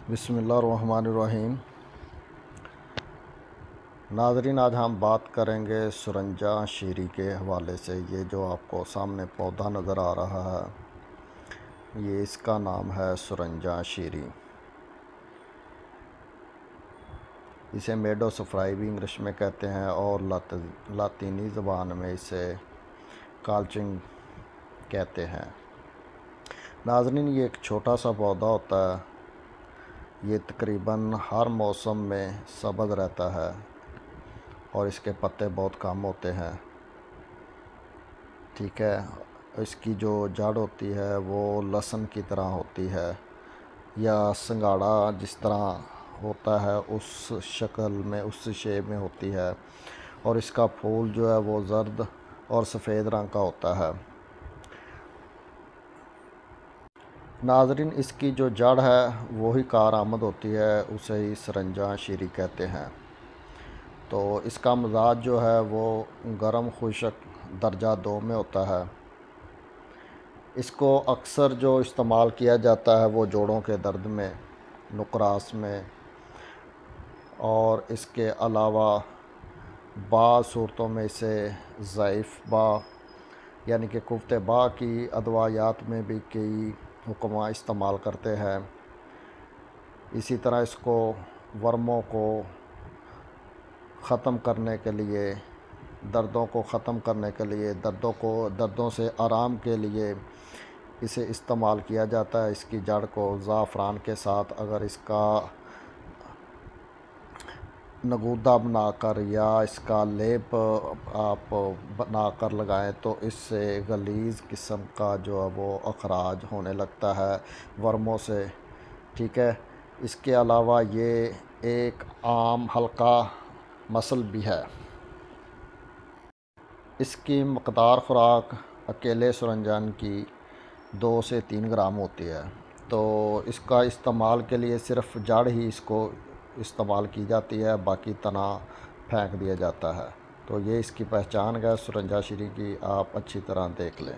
بسم اللہ الرحمن الرحیم۔ ناظرین، آج ہم بات کریں گے سرنجہ شیری کے حوالے سے۔ یہ جو آپ کو سامنے پودا نظر آ رہا ہے، یہ اس کا نام ہے سرنجہ شیری۔ اسے میڈو سفرائی بھی انگلش میں کہتے ہیں اور لاطینی زبان میں اسے کالچنگ کہتے ہیں۔ ناظرین، یہ ایک چھوٹا سا پودا ہوتا ہے۔ یہ تقریباً ہر موسم میں سبز رہتا ہے اور اس کے پتے بہت کم ہوتے ہیں، ٹھیک ہے۔ اس کی جو جڑ ہوتی ہے وہ لہسن کی طرح ہوتی ہے، یا سنگھاڑا جس طرح ہوتا ہے اس شکل میں، اس شیپ میں ہوتی ہے، اور اس کا پھول جو ہے وہ زرد اور سفید رنگ کا ہوتا ہے۔ ناظرین، اس کی جو جڑ ہے وہی کارآمد ہوتی ہے، اسے ہی سرنجہ شیری کہتے ہیں۔ تو اس کا مزاج جو ہے وہ گرم خشک درجہ 2 میں ہوتا ہے۔ اس کو اکثر جو استعمال کیا جاتا ہے وہ جوڑوں کے درد میں، نقراس میں، اور اس کے علاوہ بعض صورتوں میں اسے ضعیف با یعنی کہ قوت با کی ادویات میں بھی کئی حکماء استعمال کرتے ہیں۔ اسی طرح اس کو ورموں کو ختم کرنے کے لیے، دردوں کو ختم کرنے کے لیے، دردوں سے آرام کے لیے اسے استعمال کیا جاتا ہے۔ اس کی جڑ کو زعفران کے ساتھ اگر اس کا نگودہ بنا کر یا اس کا لیپ آپ بنا کر لگائیں تو اس سے غلیظ قسم کا جو ہے وہ اخراج ہونے لگتا ہے ورموں سے، ٹھیک ہے۔ اس کے علاوہ یہ ایک عام ہلکا مسل بھی ہے۔ اس کی مقدار خوراک اکیلے سرنجان کی 2 سے 3 گرام ہوتی ہے۔ تو اس کا استعمال کے لیے صرف جڑ ہی اس کو استعمال کی جاتی ہے، باقی تنا پھینک دیا جاتا ہے۔ تو یہ اس کی پہچان ہے سرنجہ شیری کی، آپ اچھی طرح دیکھ لیں۔